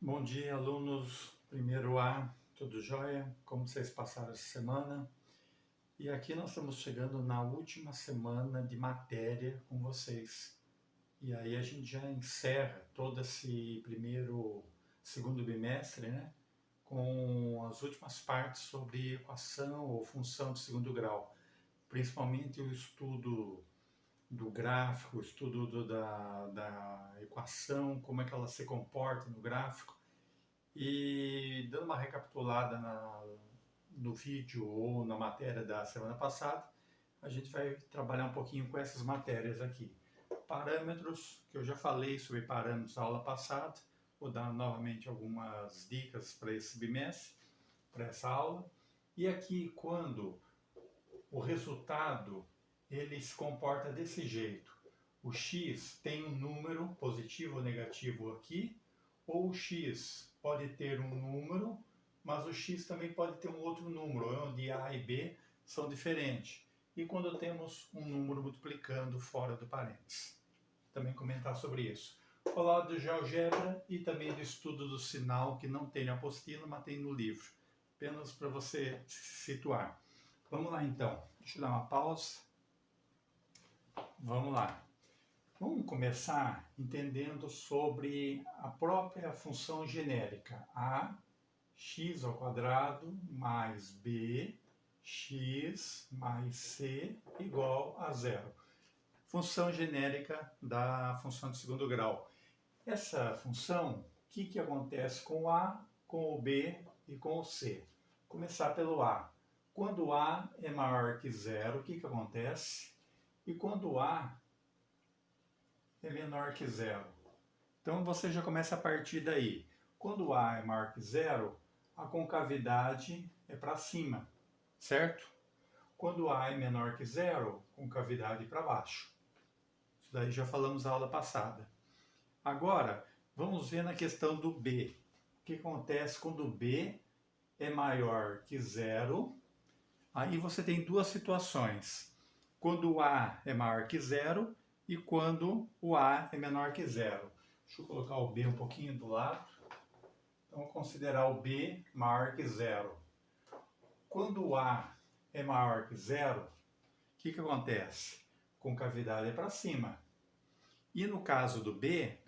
Bom dia, alunos. Primeiro A, tudo jóia? Como vocês passaram essa semana? E aqui nós estamos chegando na última semana de matéria com vocês. E aí a gente já encerra todo esse segundo bimestre, né? Com as últimas partes sobre equação ou função de segundo grau. Principalmente o estudo do gráfico, o estudo da equação, como é que ela se comporta no gráfico. E dando uma recapitulada no vídeo ou na matéria da semana passada, a gente vai trabalhar um pouquinho com essas matérias aqui. Parâmetros, que eu já falei sobre parâmetros na aula passada, vou dar novamente algumas dicas para esse bimestre, para essa aula. E aqui, quando o resultado ele se comporta desse jeito, o x tem um número positivo ou negativo aqui, ou o x pode ter um número, mas o x também pode ter um outro número, onde a e b são diferentes. E quando temos um número multiplicando fora do parênteses. Também comentar sobre isso. Falar do GeoGebra e também do estudo do sinal, que não tem na apostila, mas tem no livro. Apenas para você se situar. Vamos lá então. Deixa eu dar uma pausa. Vamos lá. Vamos começar entendendo sobre a própria função genérica a x ao quadrado mais b x mais c igual a zero. Função genérica da função de segundo grau. Essa função, o que acontece com o a, com o b e com o c? Começar pelo a. Quando a é maior que zero, o que acontece? E quando a é menor que zero. Então você já começa a partir daí. Quando A é maior que zero, a concavidade é para cima, certo? Quando A é menor que zero, concavidade para baixo. Isso daí já falamos na aula passada. Agora, vamos ver na questão do B. O que acontece quando B é maior que zero? Aí você tem duas situações. Quando o A é maior que zero e quando o A é menor que zero. Deixa eu colocar o B um pouquinho do lado. Então, vamos considerar o B maior que zero. Quando o A é maior que zero, o que acontece? Concavidade é para cima. E no caso do B,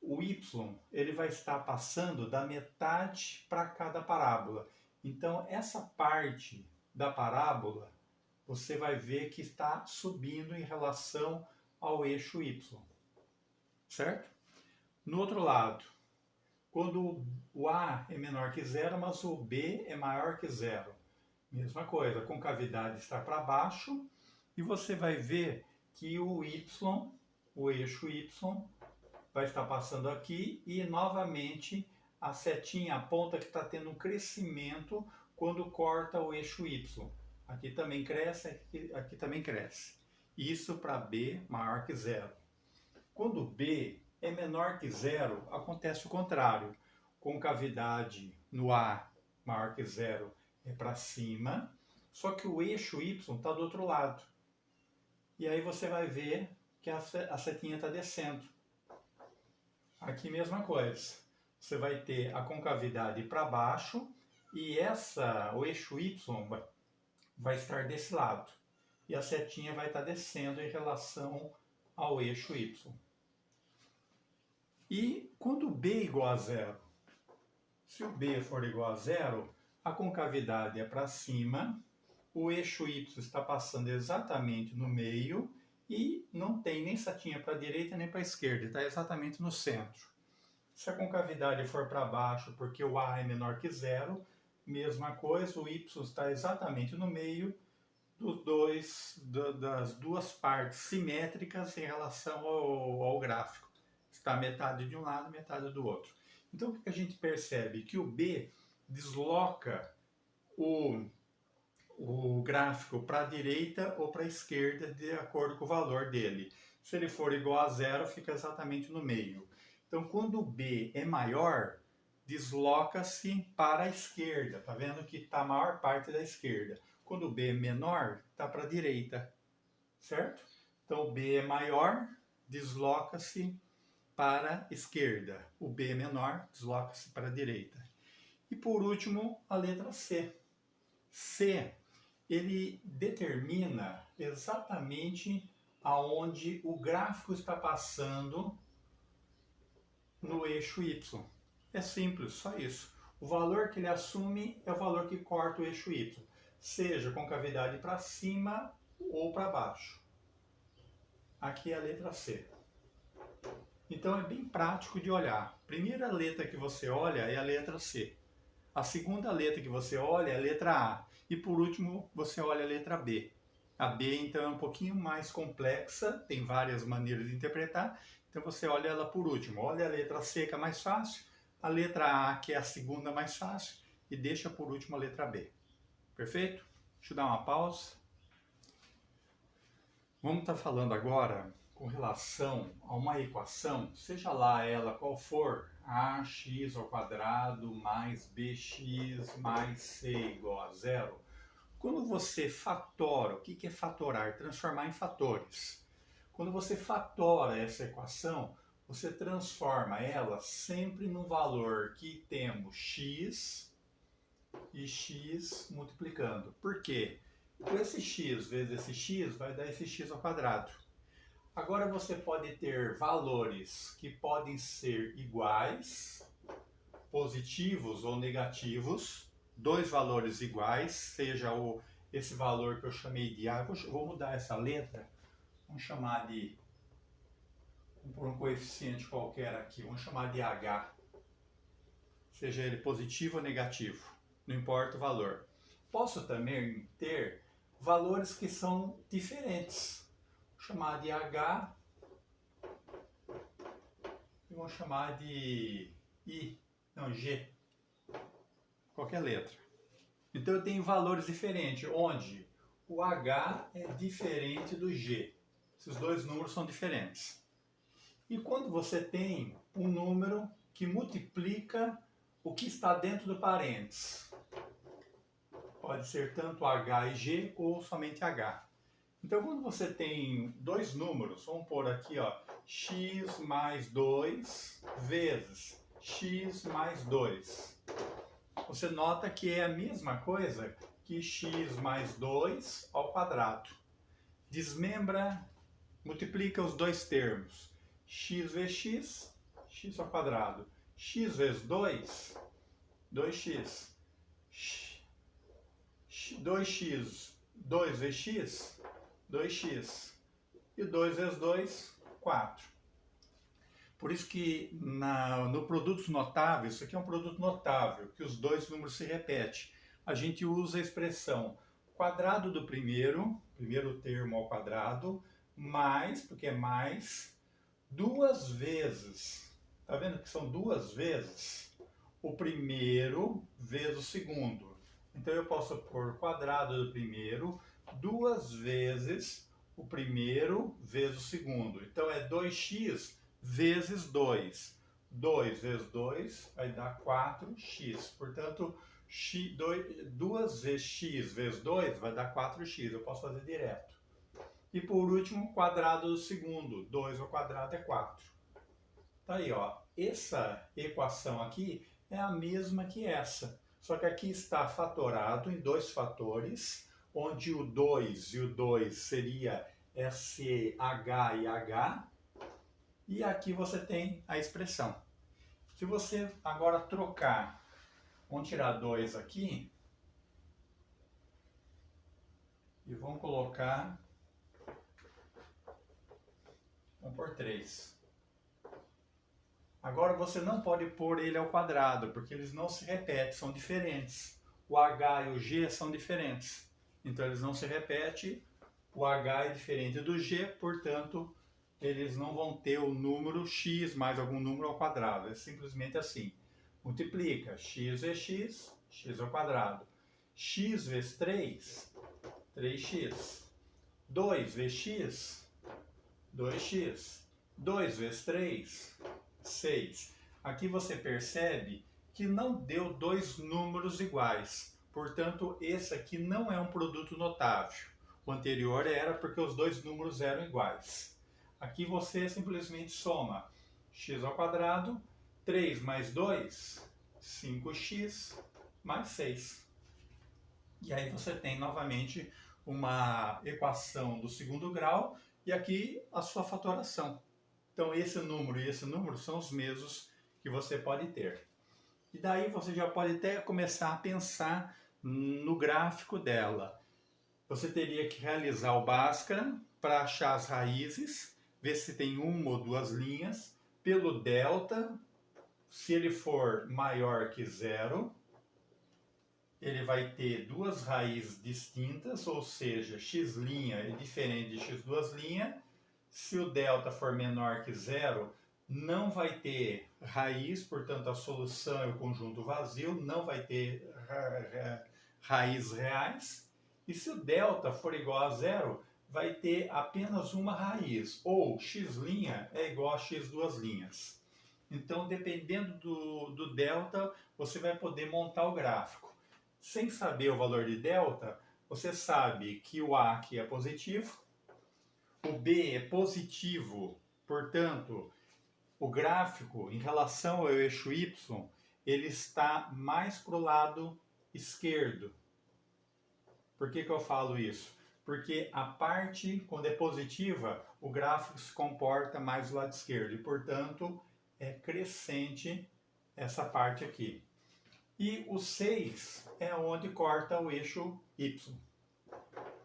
o Y ele vai estar passando da metade para cada parábola. Então, essa parte da parábola, você vai ver que está subindo em relação ao eixo Y. Certo? No outro lado, quando o A é menor que zero, mas o B é maior que zero. Mesma coisa, a concavidade está para baixo e você vai ver que o Y, o eixo Y, vai estar passando aqui e novamente a setinha aponta que está tendo um crescimento quando corta o eixo Y. Aqui também cresce, aqui também cresce. Isso para B maior que zero. Quando B é menor que zero, acontece o contrário. Concavidade no A maior que zero é para cima, só que o eixo Y está do outro lado. E aí você vai ver que a setinha está descendo. Aqui mesma coisa. Você vai ter a concavidade para baixo e o eixo Y vai estar desse lado. E a setinha vai estar descendo em relação ao eixo Y. E quando B é igual a zero? Se o B for igual a zero, a concavidade é para cima, o eixo Y está passando exatamente no meio e não tem nem setinha para a direita nem para a esquerda, está exatamente no centro. Se a concavidade for para baixo porque o A é menor que zero, mesma coisa, o Y está exatamente no meio das duas partes simétricas em relação ao gráfico. Está metade de um lado, metade do outro. Então, o que a gente percebe? Que o B desloca o gráfico para a direita ou para a esquerda de acordo com o valor dele. Se ele for igual a zero, fica exatamente no meio. Então, quando o B é maior, desloca-se para a esquerda. Está vendo que está a maior parte da esquerda. Quando o B é menor, está para a direita. Certo? Então, o B é maior, desloca-se para a esquerda. O B menor desloca-se para a direita. E por último, a letra C. C, ele determina exatamente aonde o gráfico está passando no eixo Y. É simples, só isso. O valor que ele assume é o valor que corta o eixo Y, seja com cavidade para cima ou para baixo. Aqui é a letra C. Então é bem prático de olhar. A primeira letra que você olha é a letra C. A segunda letra que você olha é a letra A. E por último, você olha a letra B. A B, então, é um pouquinho mais complexa, tem várias maneiras de interpretar. Então você olha ela por último. Olha a letra C, que é mais fácil, a letra A, que é a segunda mais fácil, e deixa por último a letra B. Perfeito? Deixa eu dar uma pausa. Vamos estar falando agora com relação a uma equação, seja lá ela qual for, ax² mais bx mais c igual a zero. Quando você fatora, o que é fatorar? Transformar em fatores. Quando você fatora essa equação, você transforma ela sempre no valor que temos x e x multiplicando. Por quê? Então, esse x vezes esse x vai dar esse x ao quadrado. Agora você pode ter valores que podem ser iguais, positivos ou negativos, dois valores iguais, seja esse valor que eu chamei de A, vou mudar essa letra, vamos chamar de, vamos pôr um coeficiente qualquer aqui, vamos chamar de H, seja ele positivo ou negativo, não importa o valor. Posso também ter valores que são diferentes. Vou chamar de H e vou chamar de G, qualquer letra. Então eu tenho valores diferentes, onde o H é diferente do G. Esses dois números são diferentes. E quando você tem um número que multiplica o que está dentro do parênteses, pode ser tanto H e G ou somente H. Então, quando você tem dois números, vamos pôr aqui, ó, x mais 2 vezes x mais 2. Você nota que é a mesma coisa que x mais 2 ao quadrado. Desmembra, multiplica os dois termos. X vezes x, x ao quadrado. X vezes 2, 2x. 2x, 2 vezes x, 2x. E 2 vezes 2, 4. Por isso que no produtos notáveis, isso aqui é um produto notável, que os dois números se repetem. A gente usa a expressão quadrado do primeiro termo ao quadrado, mais, porque é mais, duas vezes. Tá vendo que são duas vezes? O primeiro vezes o segundo. Então eu posso pôr quadrado do primeiro duas vezes o primeiro vezes o segundo. Então é 2x vezes 2. 2 vezes 2 vai dar 4x. Portanto, duas vezes x vezes 2 vai dar 4x. Eu posso fazer direto. E por último, quadrado do segundo. 2 ao quadrado é 4. Tá aí, ó. Essa equação aqui é a mesma que essa. Só que aqui está fatorado em dois fatores, onde o 2 e o 2 seria SH e H. E aqui você tem a expressão. Se você agora trocar, vamos tirar 2 aqui e vamos colocar, vamos pôr 3. Agora você não pode pôr ele ao quadrado, porque eles não se repetem, são diferentes. O H e o G são diferentes, então eles não se repetem. O H é diferente do G, portanto, eles não vão ter o número x mais algum número ao quadrado. É simplesmente assim. Multiplica x vezes x, x ao quadrado. X vezes 3, 3x. 2 vezes x, 2x. 2 vezes 3, 6. Aqui você percebe que não deu dois números iguais. Portanto, esse aqui não é um produto notável. O anterior era porque os dois números eram iguais. Aqui você simplesmente soma x ao quadrado, 3 mais 2, 5x mais 6. E aí você tem novamente uma equação do segundo grau e aqui a sua fatoração. Então esse número e esse número são os mesmos que você pode ter. E daí você já pode até começar a pensar no gráfico dela. Você teria que realizar o Bhaskara para achar as raízes, ver se tem uma ou duas linhas, pelo delta, se ele for maior que zero, ele vai ter duas raízes distintas, ou seja, x' é diferente de x2'. Se o delta for menor que zero, não vai ter raiz, portanto a solução é o conjunto vazio, não vai ter raízes reais. E se o delta for igual a zero, vai ter apenas uma raiz, ou x' é igual a x2'. Então, dependendo do delta, você vai poder montar o gráfico. Sem saber o valor de delta, você sabe que o A aqui é positivo, o B é positivo, portanto, o gráfico em relação ao eixo Y, ele está mais para o lado esquerdo. Por que eu falo isso? Porque a parte, quando é positiva, o gráfico se comporta mais do lado esquerdo e, portanto, é crescente essa parte aqui. E o 6 é onde corta o eixo Y.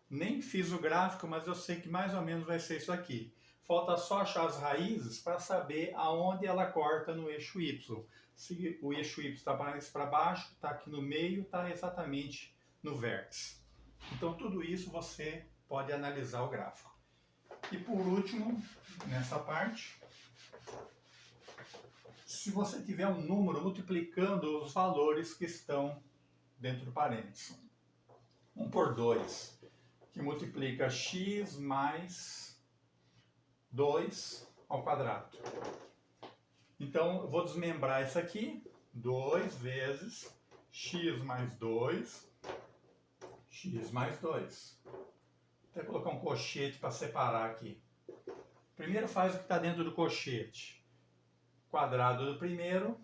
Nem fiz o gráfico, mas eu sei que mais ou menos vai ser isso aqui. Falta só achar as raízes para saber aonde ela corta no eixo Y. Se o eixo Y está mais para baixo, está aqui no meio, está exatamente no vértice. Então tudo isso você pode analisar o gráfico. E por último, nessa parte, se você tiver um número multiplicando os valores que estão dentro do parênteses. 1 por 2, que multiplica x mais 2 ao quadrado. Então eu vou desmembrar isso aqui, 2 vezes x mais 2, x mais 2. Vou até colocar um colchete para separar aqui. Primeiro faz o que está dentro do colchete. Quadrado do primeiro,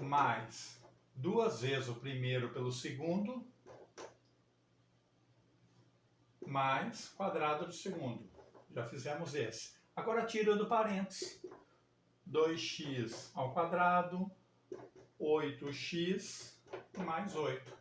mais 2 vezes o primeiro pelo segundo, mais quadrado do segundo. Já fizemos esse. Agora tira do parênteses. 2x ao quadrado, 8x mais 8.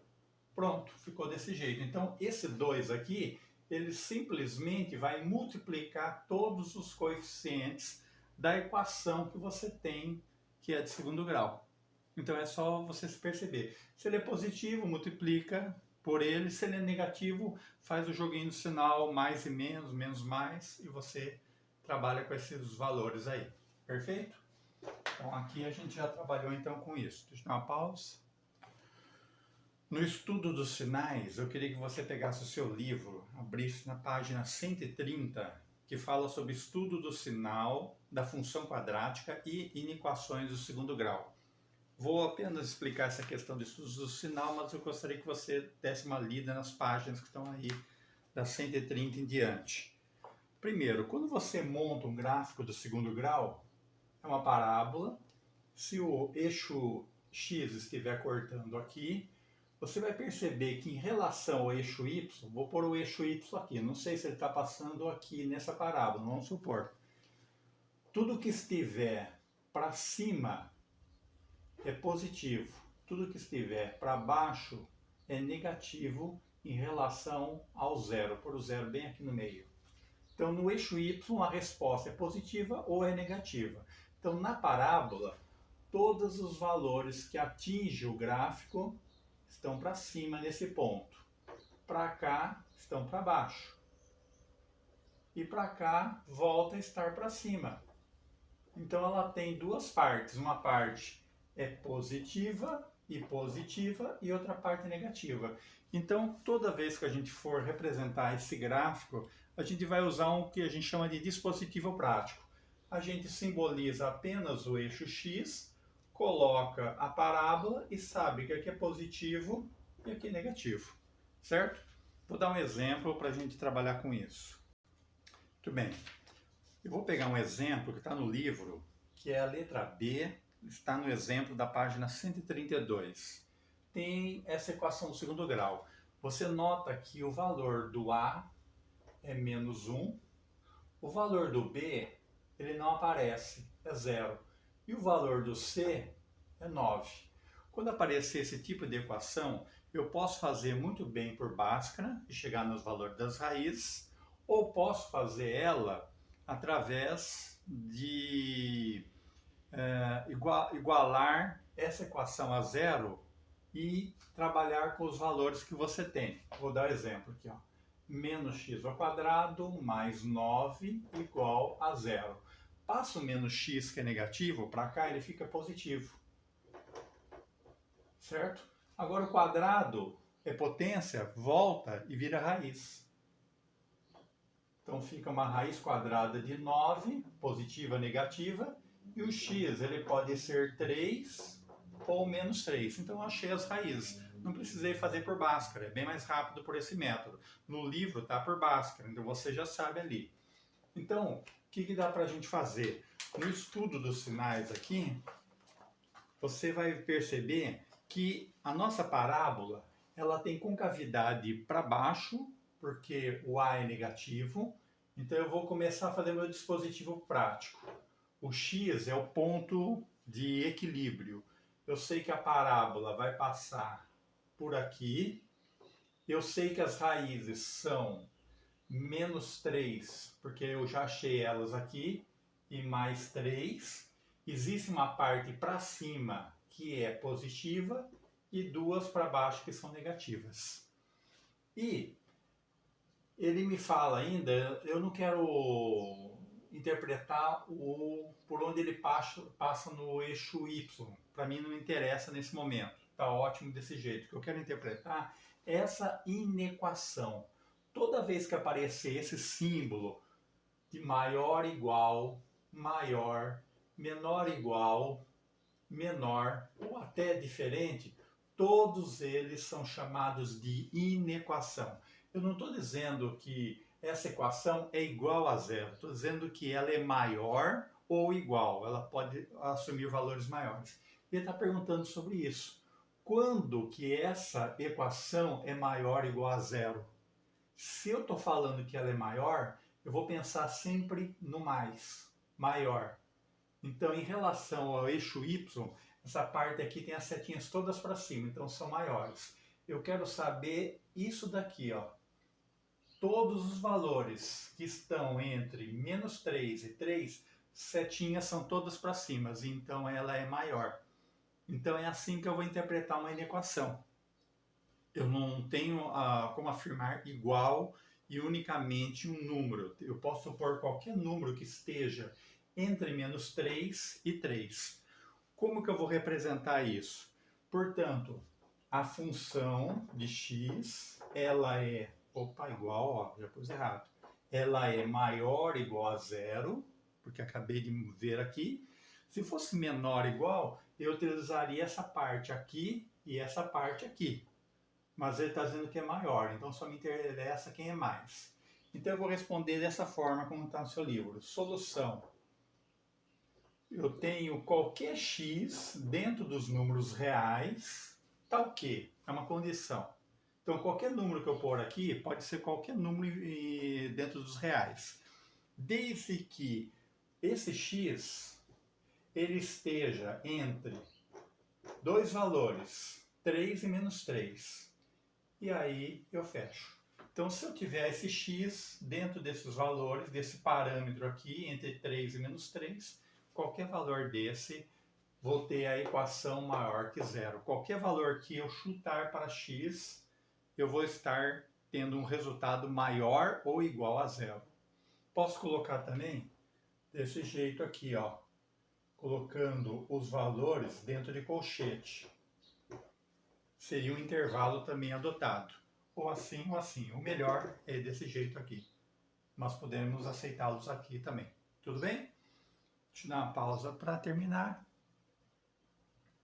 Pronto, ficou desse jeito. Então, esse 2 aqui, ele simplesmente vai multiplicar todos os coeficientes da equação que você tem, que é de segundo grau. Então, é só você se perceber. Se ele é positivo, multiplica por ele. Se ele é negativo, faz o joguinho do sinal mais e menos, menos mais, e você trabalha com esses valores aí. Perfeito? Então, aqui a gente já trabalhou então com isso. Deixa eu dar uma pausa. No estudo dos sinais, eu queria que você pegasse o seu livro, abrisse na página 130, que fala sobre estudo do sinal, da função quadrática e inequações do segundo grau. Vou apenas explicar essa questão de estudos do sinal, mas eu gostaria que você desse uma lida nas páginas que estão aí, da 130 em diante. Primeiro, quando você monta um gráfico do segundo grau, é uma parábola. Se o eixo X estiver cortando aqui, você vai perceber que em relação ao eixo Y, vou pôr o eixo Y aqui, não sei se ele está passando aqui nessa parábola, vamos supor. Tudo que estiver para cima é positivo, tudo que estiver para baixo é negativo em relação ao zero, por o zero bem aqui no meio. Então no eixo Y a resposta é positiva ou é negativa. Então na parábola, todos os valores que atingem o gráfico estão para cima nesse ponto. Para cá estão para baixo. E para cá volta a estar para cima. Então ela tem duas partes. Uma parte é positiva e outra parte negativa. Então toda vez que a gente for representar esse gráfico, a gente vai usar um que a gente chama de dispositivo prático. A gente simboliza apenas o eixo X, coloca a parábola e sabe que aqui é positivo e aqui é negativo, certo? Vou dar um exemplo para a gente trabalhar com isso. Muito bem. Eu vou pegar um exemplo que está no livro, que é a letra B, está no exemplo da página 132. Tem essa equação do segundo grau. Você nota que o valor do A é menos 1, o valor do B ele não aparece, é 0, e o valor do C é 9. Quando aparecer esse tipo de equação, eu posso fazer muito bem por Bhaskara e chegar nos valores das raízes, ou posso fazer ela através de igualar essa equação a zero e trabalhar com os valores que você tem. Vou dar um exemplo aqui, ó. Menos x ao quadrado mais 9 igual a zero. Passa o menos x, que é negativo, para cá, ele fica positivo. Certo? Agora o quadrado é potência, volta e vira raiz. Então fica uma raiz quadrada de 9, positiva, negativa, e o x ele pode ser 3 ou menos 3. Então eu achei as raízes. Não precisei fazer por Bhaskara, é bem mais rápido por esse método. No livro está por Bhaskara, então você já sabe ali. Então, o que dá para a gente fazer? No estudo dos sinais aqui, você vai perceber que a nossa parábola ela tem concavidade para baixo, porque o A é negativo. Então eu vou começar a fazer meu dispositivo prático. O X é o ponto de equilíbrio. Eu sei que a parábola vai passar por aqui. Eu sei que as raízes são menos 3, porque eu já achei elas aqui, e mais 3. Existe uma parte para cima que é positiva e duas para baixo que são negativas. E ele me fala ainda, eu não quero interpretar por onde ele passa no eixo Y. Para mim não interessa nesse momento. Está ótimo desse jeito. O que eu quero interpretar é essa inequação. Toda vez que aparecer esse símbolo de maior igual, maior, menor igual, menor ou até diferente, todos eles são chamados de inequação. Eu não estou dizendo que essa equação é igual a zero, estou dizendo que ela é maior ou igual, ela pode assumir valores maiores. Ele está perguntando sobre isso. Quando que essa equação é maior ou igual a zero? Se eu estou falando que ela é maior, eu vou pensar sempre no mais, maior. Então, em relação ao eixo Y, essa parte aqui tem as setinhas todas para cima, então são maiores. Eu quero saber isso daqui, ó. Todos os valores que estão entre menos 3 e 3, setinhas são todas para cima, então ela é maior. Então é assim que eu vou interpretar uma inequação. Eu não tenho como afirmar igual e unicamente um número. Eu posso supor qualquer número que esteja entre menos 3 e 3. Como que eu vou representar isso? Portanto, a função de x, ela é, igual, ó, já pus errado. Ela é maior ou igual a zero, porque acabei de ver aqui. Se fosse menor ou igual, eu utilizaria essa parte aqui e essa parte aqui. Mas ele está dizendo que é maior, então só me interessa quem é mais. Então eu vou responder dessa forma como está no seu livro. Solução. Eu tenho qualquer x dentro dos números reais, tá o quê? É uma condição. Então qualquer número que eu pôr aqui pode ser qualquer número dentro dos reais. Desde que esse x ele esteja entre dois valores, 3 e menos 3. E aí eu fecho. Então, se eu tiver esse x dentro desses valores, desse parâmetro aqui, entre 3 e menos 3, qualquer valor desse, vou ter a equação maior que zero. Qualquer valor que eu chutar para x, eu vou estar tendo um resultado maior ou igual a zero. Posso colocar também desse jeito aqui, ó, colocando os valores dentro de colchete. Seria um intervalo também adotado. Ou assim ou assim. O melhor é desse jeito aqui. Mas podemos aceitá-los aqui também. Tudo bem? Deixa eu dar uma pausa para terminar.